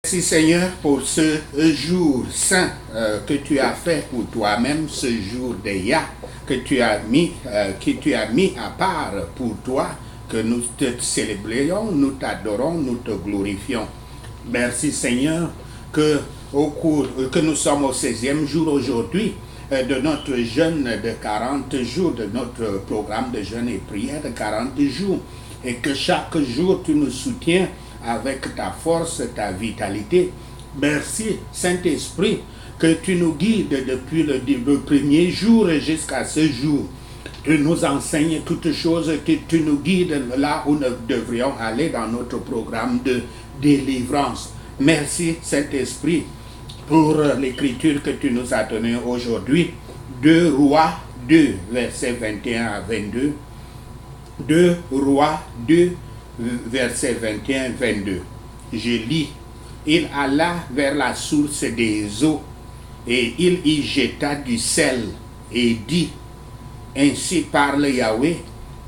Merci Seigneur pour ce jour saint que tu as fait pour toi-même, ce jour d'Eya que tu as mis à part pour toi, que nous te célébrions, nous t'adorons, nous te glorifions. Merci Seigneur que nous sommes au 16e jour aujourd'hui de notre jeûne de 40 jours, de notre programme de jeûne et prière de 40 jours, et que chaque jour tu nous soutiens avec ta force, ta vitalité. Merci Saint-Esprit que tu nous guides depuis le premier jour jusqu'à ce jour. Tu nous enseignes toutes choses, que tu nous guides là où nous devrions aller dans notre programme de délivrance. Merci Saint-Esprit pour l'écriture que tu nous as donnée aujourd'hui. 2 Rois 2, versets 21 à 22. 2 Rois 2, versets 21-22. Je lis. Il alla vers la source des eaux et il y jeta du sel et dit: ainsi parle Yahweh,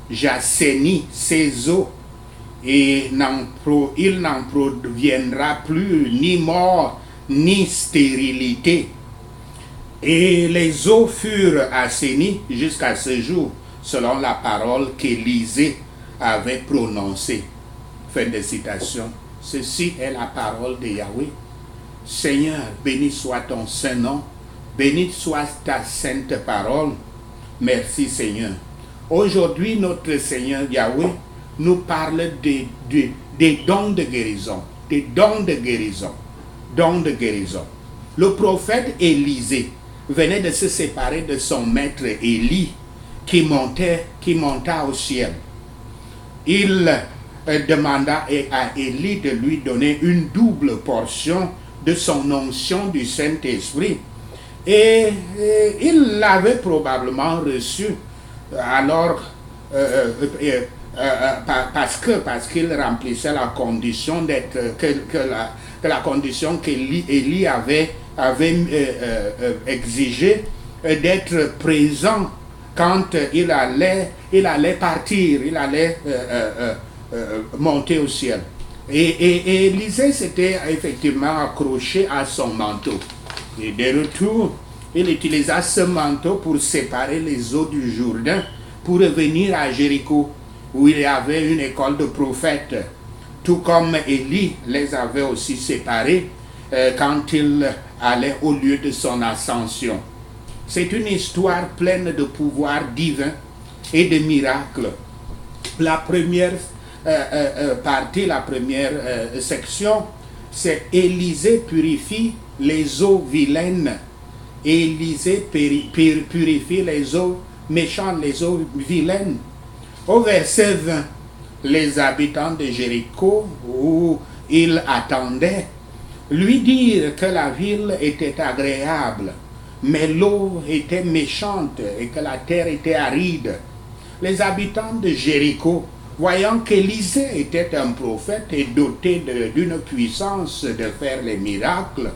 j'assainis ces eaux et il n'en proviendra plus ni mort ni stérilité. Et les eaux furent assainies jusqu'à ce jour, selon la parole qu'Élisée avait prononcée. Fin de citation. Ceci est la parole de Yahweh. Seigneur, béni soit ton saint nom, béni soit ta sainte parole. Merci Seigneur. Aujourd'hui, notre Seigneur Yahweh nous parle des dons de guérison. Des dons de guérison. Dons de guérison. Le prophète Élisée venait de se séparer de son maître Élie qui monta au ciel. Il demanda à Élie de lui donner une double portion de son onction du Saint-Esprit. Et il l'avait probablement reçu alors parce qu'il remplissait la condition la condition qu'Élie avait exigée d'être présent quand il allait partir, il allait monter au ciel. Et Élisée s'était effectivement accroché à son manteau. Et de retour, il utilisa ce manteau pour séparer les eaux du Jourdain pour revenir à Jéricho, où il y avait une école de prophètes. Tout comme Élie les avait aussi séparés quand il allait au lieu de son ascension. C'est une histoire pleine de pouvoir divin et de miracles. La première partie, la première section, c'est Élisée purifie les eaux vilaines. Élisée purifie les eaux méchantes, les eaux vilaines. Au verset 20, les habitants de Jéricho, où il attendait, lui dirent que la ville était agréable, mais l'eau était méchante et que la terre était aride. Les habitants de Jéricho, voyant qu'Élisée était un prophète et doté d'une puissance de faire les miracles,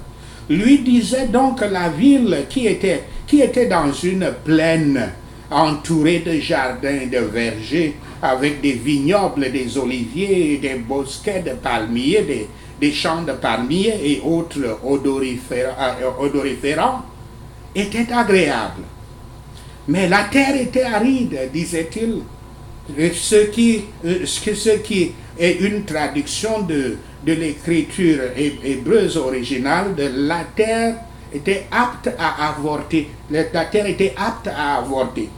lui disaient donc que la ville qui était dans une plaine entourée de jardins et de vergers, avec des vignobles, des oliviers, des bosquets de palmiers, des champs de palmiers et autres odoriférants, était agréable. Mais la terre était aride, disait-il. Ce qui est une traduction de l'écriture hébreuse originale de la terre était apte à avorter. La terre était apte à avorter.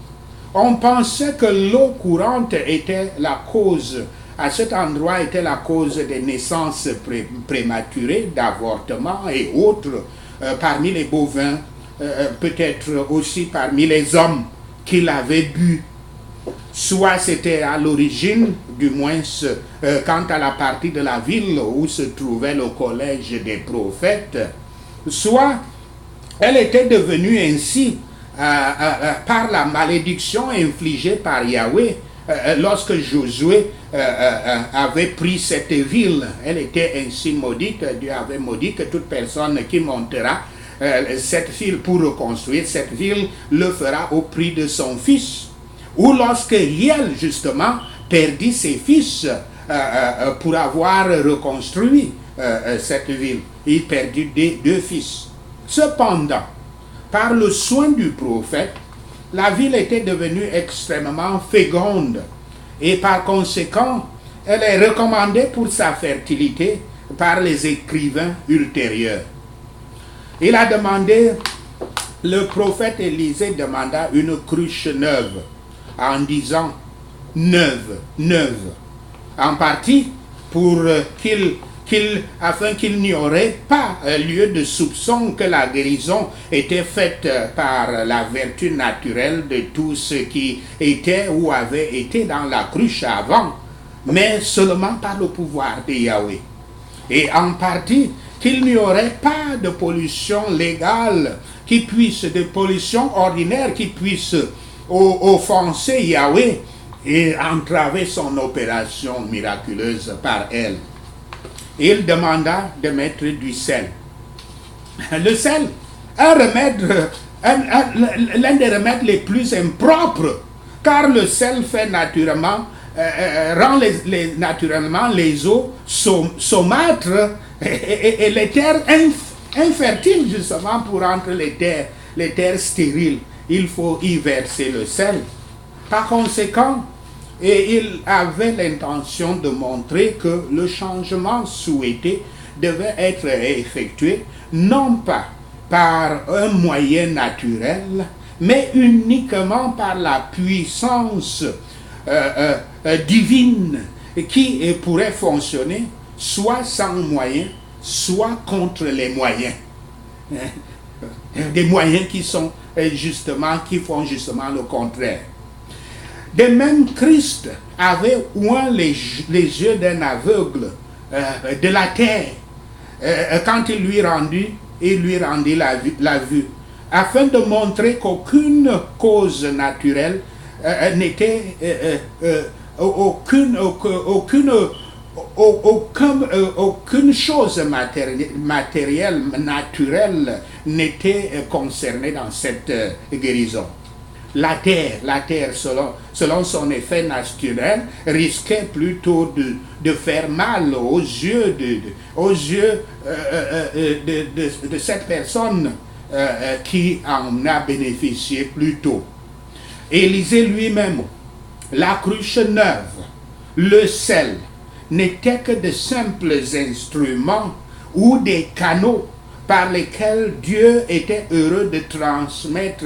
On pensait que l'eau courante était la cause, à cet endroit était la cause des naissances prématurées, d'avortements et autres, parmi les bovins, peut-être aussi parmi les hommes qui l'avaient bu. Soit c'était à l'origine, du moins quant à la partie de la ville où se trouvait le collège des prophètes, soit elle était devenue ainsi par la malédiction infligée par Yahweh lorsque Josué avait pris cette ville. Elle était ainsi maudite. Dieu avait maudit que toute personne qui montera cette ville pour reconstruire cette ville le fera au prix de son fils. Ou lorsque Hiel, justement, perdit ses fils pour avoir reconstruit cette ville. Il perdit deux fils. Cependant, par le soin du prophète, la ville était devenue extrêmement féconde et par conséquent, elle est recommandée pour sa fertilité par les écrivains ultérieurs. Il a demandé, le prophète Élisée demanda une cruche neuve en disant neuve, en partie pour afin qu'il n'y aurait pas lieu de soupçon que la guérison était faite par la vertu naturelle de tout ce qui était ou avait été dans la cruche avant, mais seulement par le pouvoir de Yahweh. Et en partie, qu'il n'y aurait pas de pollution légale, de pollution ordinaire qui puisse offenser Yahweh et entraver son opération miraculeuse par elle. Il demanda de mettre du sel. Le sel, l'un des remèdes les plus impropres, car le sel fait naturellement, rend naturellement les eaux saumâtres et les terres infertiles, justement pour rendre les terres stériles. Il faut y verser le sel. Par conséquent, et il avait l'intention de montrer que le changement souhaité devait être effectué non pas par un moyen naturel, mais uniquement par la puissance divine qui pourrait fonctionner soit sans moyens, soit contre les moyens. Des moyens qui font justement le contraire. De même, Christ avait oint les yeux d'un aveugle de la terre quand il lui rendit la vue, afin de montrer qu'aucune cause naturelle n'était aucune chose matérielle, naturelle n'était concernée dans cette guérison. La terre selon son effet naturel, risquait plutôt de faire mal aux yeux de cette personne qui en a bénéficié plus tôt. Élisée lui-même, la cruche neuve, le sel, n'étaient que de simples instruments ou des canaux par lesquels Dieu était heureux de transmettre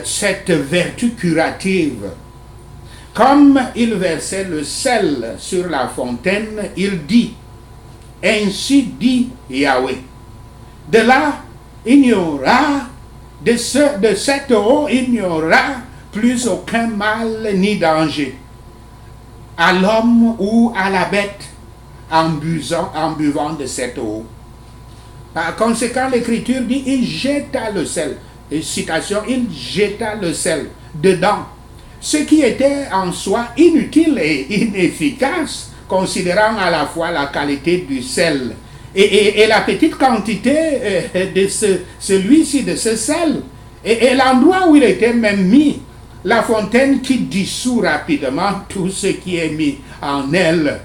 cette vertu curative. Comme il versait le sel sur la fontaine, il dit, ainsi dit Yahweh, de là il n'y aura, de cette eau il n'y aura plus aucun mal ni danger à l'homme ou à la bête en buvant de cette eau. Par conséquent, l'Écriture dit, il jeta le sel. Citation, il jeta le sel dedans, ce qui était en soi inutile et inefficace, considérant à la fois la qualité du sel et la petite quantité de ce sel, et l'endroit où il était même mis, la fontaine qui dissout rapidement tout ce qui est mis en elle,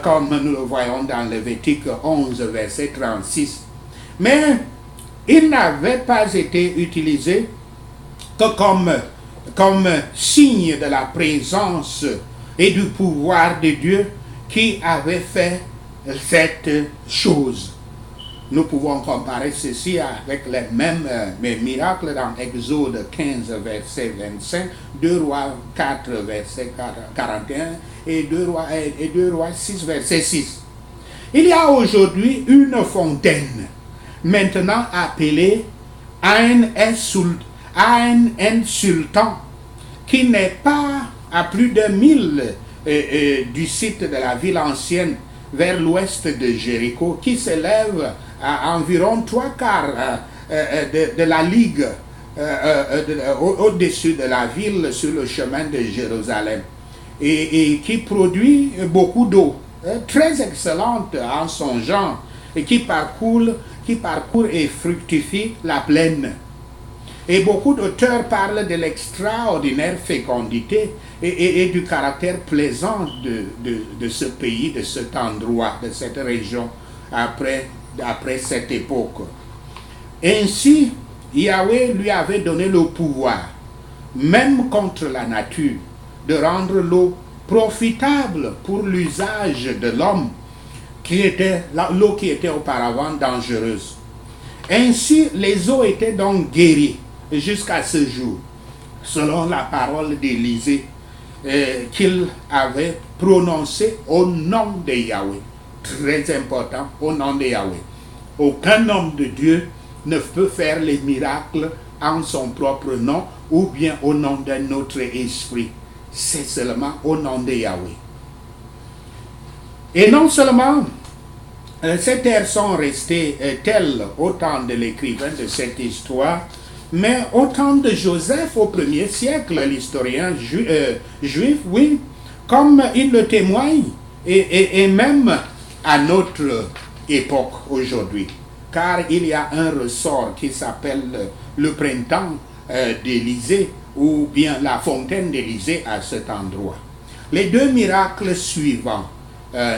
comme nous le voyons dans Lévitique 11, verset 36. Mais il n'avait pas été utilisé que comme signe de la présence et du pouvoir de Dieu qui avait fait cette chose. Nous pouvons comparer ceci avec les mêmes miracles dans Exode 15, verset 25, 2 Rois 4, verset 41 et 2 Rois 6, verset 6. Il y a aujourd'hui une fontaine, maintenant appelée Ain en Sultan, qui n'est pas à plus de 1000 du site de la ville ancienne vers l'ouest de Jéricho, qui s'élève à environ 3/4 de la ligue au-dessus de la ville sur le chemin de Jérusalem, et qui produit beaucoup d'eau, très excellente en son genre, et qui parcourt et fructifie la plaine. Et beaucoup d'auteurs parlent de l'extraordinaire fécondité et du caractère plaisant de ce pays, de cet endroit, de cette région après cette époque. Ainsi, Yahweh lui avait donné le pouvoir, même contre la nature, de rendre l'eau profitable pour l'usage de l'homme, l'eau qui était auparavant dangereuse. Ainsi, les eaux étaient donc guéries jusqu'à ce jour, selon la parole d'Élisée qu'il avait prononcée au nom de Yahweh. Très important, au nom de Yahweh. Aucun homme de Dieu ne peut faire les miracles en son propre nom ou bien au nom d'un autre esprit. C'est seulement au nom de Yahweh. Et non seulement ces terres sont restées telles au temps de l'écrivain de cette histoire, mais au temps de Joseph au 1er siècle, l'historien juif, oui, comme il le témoigne, et même à notre époque aujourd'hui. Car il y a un ressort qui s'appelle le printemps d'Élysée, ou bien la fontaine d'Élysée à cet endroit. Les deux miracles suivants,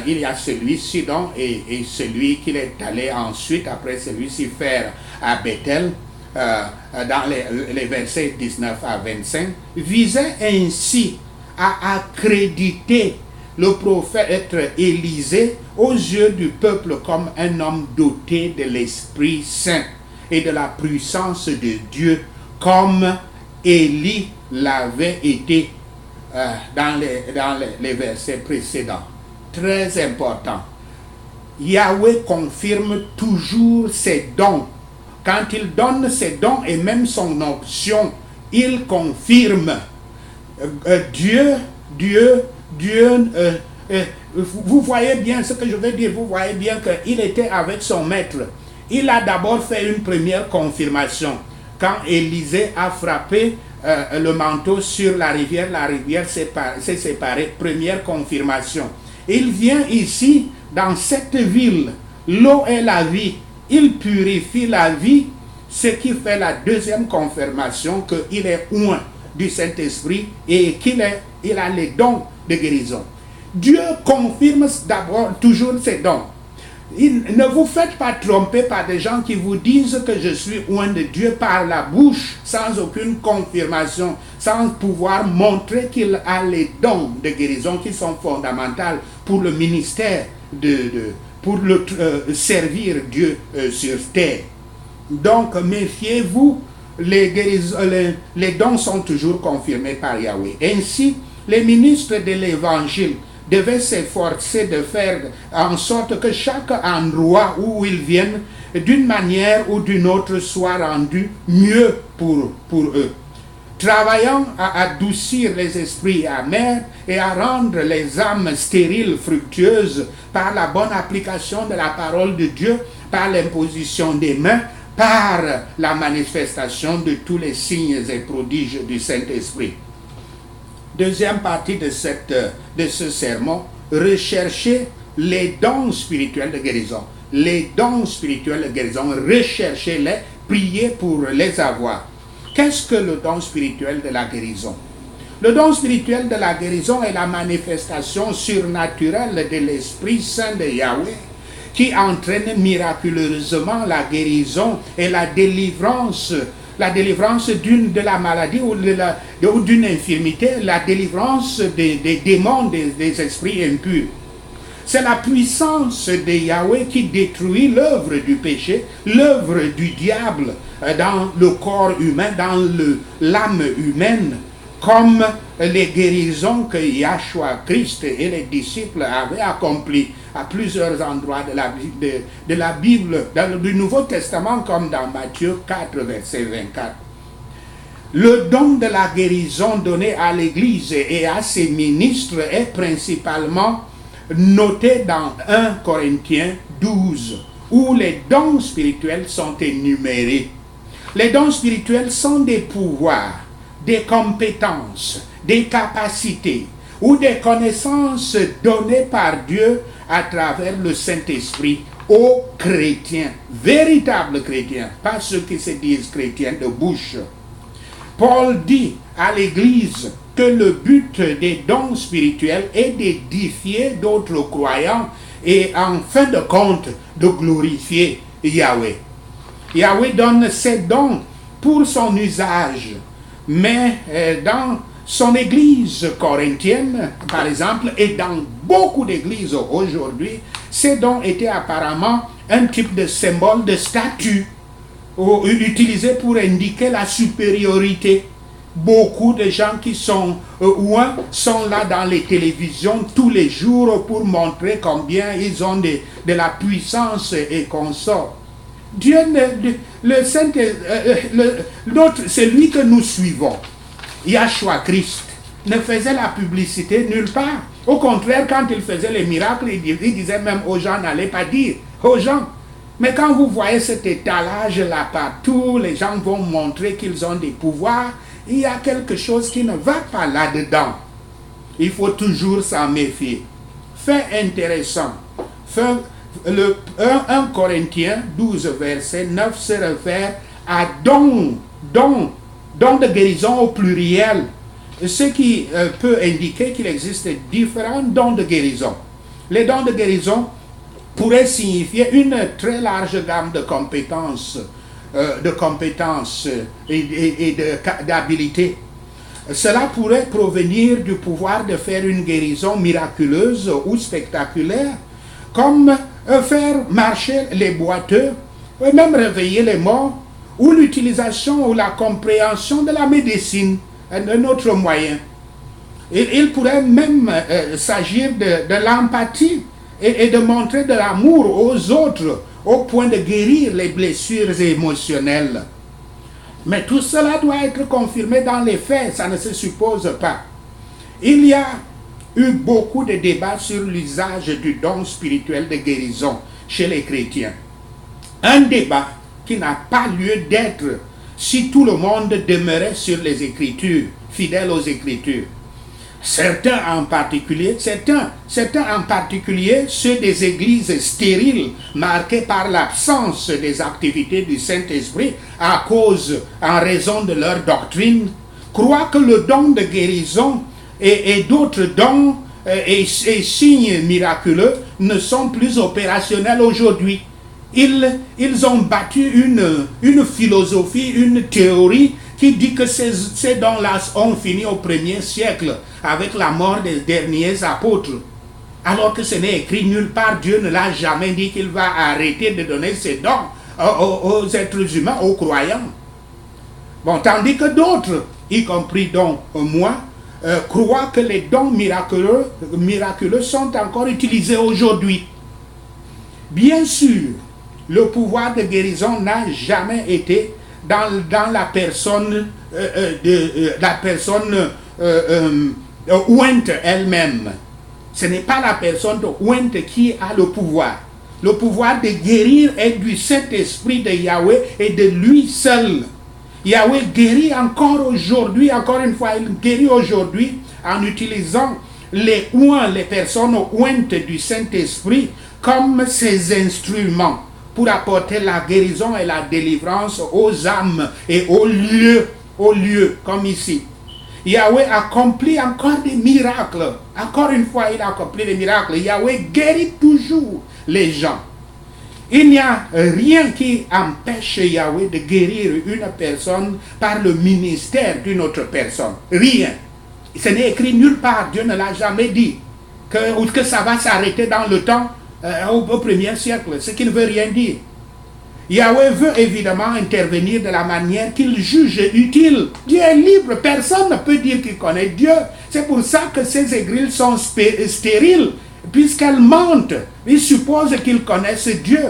il y a celui-ci donc et celui qu'il est allé ensuite, après celui-ci, faire à Bethel, dans les versets 19 à 25, visaient ainsi à accréditer le prophète Élisée aux yeux du peuple comme un homme doté de l'Esprit Saint et de la puissance de Dieu, comme Élie l'avait été dans les versets précédents. Très important. Yahweh confirme toujours ses dons. Quand il donne ses dons et même son option, il confirme. Vous voyez bien ce que je veux dire, vous voyez bien qu'il était avec son maître. Il a d'abord fait une première confirmation. Quand Élisée a frappé le manteau sur la rivière s'est séparée. Première confirmation. Il vient ici, dans cette ville, l'eau est la vie. Il purifie la vie, ce qui fait la deuxième confirmation qu'il est oint du Saint-Esprit et qu'il a les dons de guérison. Dieu confirme d'abord toujours ses dons. Ne vous faites pas tromper par des gens qui vous disent que je suis oint de Dieu par la bouche, sans aucune confirmation, sans pouvoir montrer qu'il a les dons de guérison qui sont fondamentaux pour le ministère, pour servir Dieu sur terre. Donc, méfiez-vous, les dons sont toujours confirmés par Yahweh. Ainsi, les ministres de l'Évangile devaient s'efforcer de faire en sorte que chaque endroit où ils viennent, d'une manière ou d'une autre, soit rendu mieux pour eux. Travaillant à adoucir les esprits amers et à rendre les âmes stériles fructueuses par la bonne application de la parole de Dieu, par l'imposition des mains, par la manifestation de tous les signes et prodiges du Saint-Esprit. Deuxième partie de ce sermon, rechercher les dons spirituels de guérison. Les dons spirituels de guérison, recherchez-les, priez pour les avoir. Qu'est-ce que le don spirituel de la guérison? Le don spirituel de la guérison est la manifestation surnaturelle de l'Esprit Saint de Yahweh qui entraîne miraculeusement la guérison et la délivrance de la maladie ou d'une infirmité, la délivrance des démons, des esprits impurs. C'est la puissance de Yahweh qui détruit l'œuvre du péché, l'œuvre du diable dans le corps humain, dans l'âme humaine, comme les guérisons que Yahshua Christ et les disciples avaient accomplies à plusieurs endroits de la Bible, du Nouveau Testament, comme dans Matthieu 4, verset 24. Le don de la guérison donné à l'Église et à ses ministres est principalement noté dans 1 Corinthiens 12, où les dons spirituels sont énumérés. Les dons spirituels sont des pouvoirs, des compétences, des capacités ou des connaissances données par Dieu à travers le Saint-Esprit aux chrétiens, véritables chrétiens, pas ceux qui se disent chrétiens de bouche. Paul dit à l'Église que le but des dons spirituels est d'édifier d'autres croyants et en fin de compte de glorifier Yahweh. Yahweh donne ses dons pour son usage, mais dans son église corinthienne, par exemple, et dans beaucoup d'églises aujourd'hui, ces dons étaient apparemment un type de symbole de statut utilisé pour indiquer la supériorité. Beaucoup de gens qui sont sont là dans les télévisions tous les jours pour montrer combien ils ont de la puissance et consorts. Dieu, celui que nous suivons, Yahshua Christ, ne faisait la publicité nulle part. Au contraire, quand il faisait les miracles, il disait même aux gens, n'allez pas dire aux gens. Mais quand vous voyez cet étalage-là partout, les gens vont montrer qu'ils ont des pouvoirs. Il y a quelque chose qui ne va pas là-dedans. Il faut toujours s'en méfier. Fait intéressant. 1 Corinthiens 12, verset 9 se réfère à don de guérison au pluriel. Ce qui peut indiquer qu'il existe différents dons de guérison. Les dons de guérison pourraient signifier une très large gamme de compétences et d'habilités. Cela pourrait provenir du pouvoir de faire une guérison miraculeuse ou spectaculaire, comme faire marcher les boiteux, ou même réveiller les morts, ou l'utilisation ou la compréhension de la médecine, un autre moyen. Il pourrait même s'agir de l'empathie et de montrer de l'amour aux autres, au point de guérir les blessures émotionnelles. Mais tout cela doit être confirmé dans les faits, ça ne se suppose pas. Il y a eu beaucoup de débats sur l'usage du don spirituel de guérison chez les chrétiens. Un débat qui n'a pas lieu d'être si tout le monde demeurait sur les Écritures, fidèle aux Écritures. Certains en particulier, ceux des églises stériles, marquées par l'absence des activités du Saint-Esprit en raison de leur doctrine, croient que le don de guérison et d'autres dons et signes miraculeux ne sont plus opérationnels aujourd'hui. Ils ont battu une philosophie, une théorie qui dit que ces dons-là ont fini au 1er siècle avec la mort des derniers apôtres. Alors que ce n'est écrit nulle part, Dieu ne l'a jamais dit qu'il va arrêter de donner ses dons aux êtres humains, aux croyants. Bon, tandis que d'autres, y compris donc moi, croient que les dons miraculeux sont encore utilisés aujourd'hui. Bien sûr, le pouvoir de guérison n'a jamais été dans la personne ointe elle-même. Ce n'est pas la personne ointe qui a le pouvoir. Le pouvoir de guérir est du Saint-Esprit de Yahweh et de lui seul. Yahweh guérit encore aujourd'hui, encore une fois, il guérit aujourd'hui en utilisant les personnes ointes du Saint-Esprit comme ses instruments pour apporter la guérison et la délivrance aux âmes et aux lieux, comme ici. Yahweh accomplit encore des miracles. Encore une fois, il accomplit des miracles. Yahweh guérit toujours les gens. Il n'y a rien qui empêche Yahweh de guérir une personne par le ministère d'une autre personne. Rien. Ce n'est écrit nulle part. Dieu ne l'a jamais dit. Que ça va s'arrêter dans le temps au 1er siècle. Ce qui ne veut rien dire. Yahweh veut évidemment intervenir de la manière qu'il juge utile. Dieu est libre. Personne ne peut dire qu'il connaît Dieu. C'est pour ça que ces églises sont stériles. Puisqu'elles mentent, ils supposent qu'ils connaissent Dieu.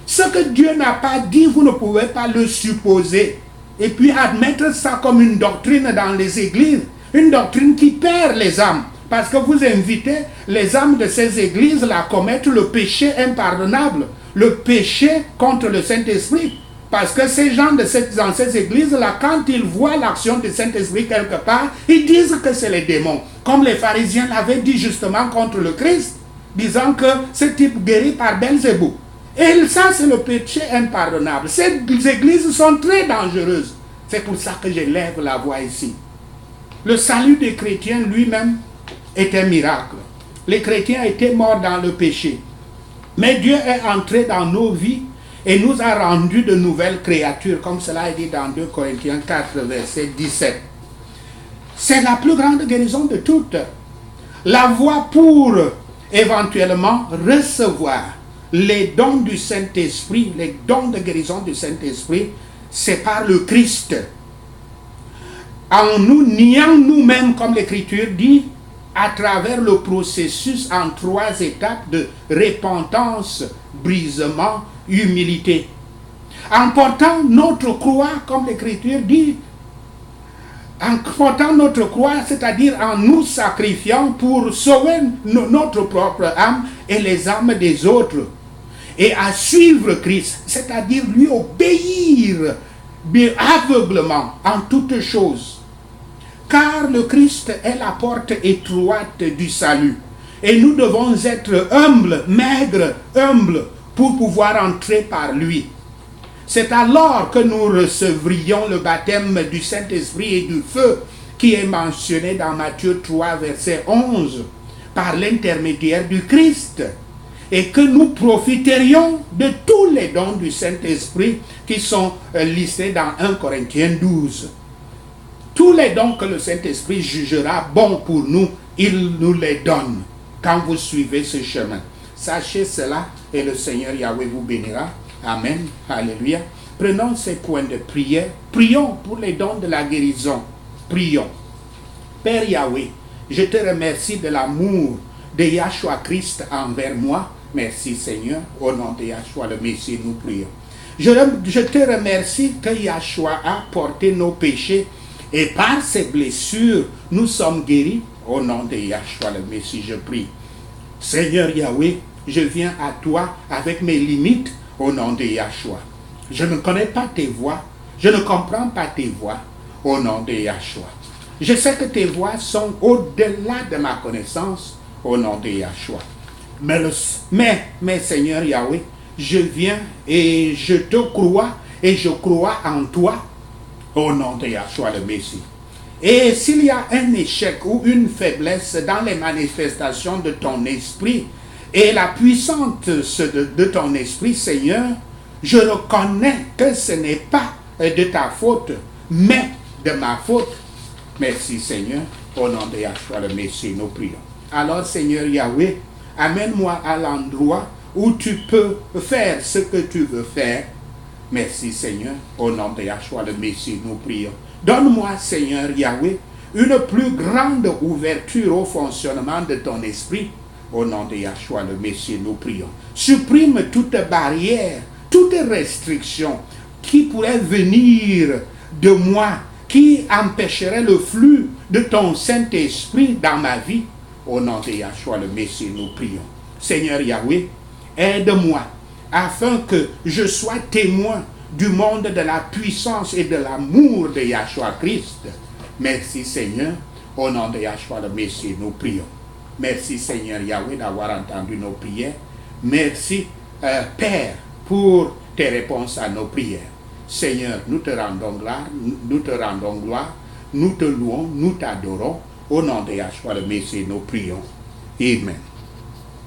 Ce que Dieu n'a pas dit, vous ne pouvez pas le supposer. Et puis admettre ça comme une doctrine dans les églises. Une doctrine qui perd les âmes. Parce que vous invitez les âmes de ces églises à commettre le péché impardonnable. Le péché contre le Saint-Esprit. Parce que ces gens dans ces églises-là, quand ils voient l'action du Saint-Esprit quelque part, ils disent que c'est les démons. Comme les pharisiens l'avaient dit justement contre le Christ, disant que ce type guérit par Belzébuth. Et ça, c'est le péché impardonnable. Ces églises sont très dangereuses. C'est pour ça que je lève la voix ici. Le salut des chrétiens lui-même est un miracle. Les chrétiens étaient morts dans le péché. Mais Dieu est entré dans nos vies et nous a rendus de nouvelles créatures, comme cela est dit dans 2 Corinthiens 4, verset 17. C'est la plus grande guérison de toutes. La voie pour éventuellement recevoir les dons du Saint-Esprit, les dons de guérison du Saint-Esprit, c'est par le Christ. En nous niant nous-mêmes, comme l'Écriture dit, à travers le processus en 3 étapes de repentance, brisement, humilité. En portant notre croix, comme l'Écriture dit, en portant notre croix, c'est-à-dire en nous sacrifiant pour sauver notre propre âme et les âmes des autres, et à suivre Christ, c'est-à-dire lui obéir aveuglement en toutes choses. Car le Christ est la porte étroite du salut. Et nous devons être humbles, maigres, humbles, pour pouvoir entrer par lui. C'est alors que nous recevrions le baptême du Saint-Esprit et du feu qui est mentionné dans Matthieu 3, verset 11, par l'intermédiaire du Christ. Et que nous profiterions de tous les dons du Saint-Esprit qui sont listés dans 1 Corinthiens 12. Tous les dons que le Saint-Esprit jugera bons pour nous, il nous les donne quand vous suivez ce chemin. Sachez cela et le Seigneur Yahweh vous bénira. Amen. Alléluia. Prenons ces points de prière. Prions pour les dons de la guérison. Prions. Père Yahweh, je te remercie de l'amour de Yahshua Christ envers moi. Merci Seigneur. Au nom de Yahshua le Messie, nous prions. Je te remercie que Yahshua a porté nos péchés et par ses blessures, nous sommes guéris. Au nom de Yahshua le Messie, je prie. Seigneur Yahweh, je viens à toi avec mes limites au nom de Yahshua. Je ne connais pas tes voies. Je ne comprends pas tes voies au nom de Yahshua. Je sais que tes voies sont au-delà de ma connaissance au nom de Yahshua. Mais Seigneur Yahweh, je viens et je te crois et je crois en toi au nom de Yahshua le Messie. Et s'il y a un échec ou une faiblesse dans les manifestations de ton esprit et la puissance de ton esprit, Seigneur, je reconnais que ce n'est pas de ta faute, mais de ma faute. Merci Seigneur, au nom de Yahshua le Messie, nous prions. Alors Seigneur Yahweh, amène-moi à l'endroit où tu peux faire ce que tu veux faire. Merci Seigneur, au nom de Yahshua le Messie, nous prions. Donne-moi Seigneur Yahweh une plus grande ouverture au fonctionnement de ton esprit. Au nom de Yahshua le Messie, nous prions. Supprime toute barrière, toute restriction qui pourrait venir de moi, qui empêcherait le flux de ton Saint-Esprit dans ma vie. Au nom de Yahshua le Messie, nous prions. Seigneur Yahweh, aide-moi afin que je sois témoin du monde de la puissance et de l'amour de Yahshua Christ. Merci Seigneur, au nom de Yahshua le Messie, nous prions. Merci Seigneur Yahweh d'avoir entendu nos prières. Merci Père pour tes réponses à nos prières. Seigneur, nous te rendons gloire, nous te louons, nous t'adorons. Au nom de Yahshua le Messie, nous prions. Amen.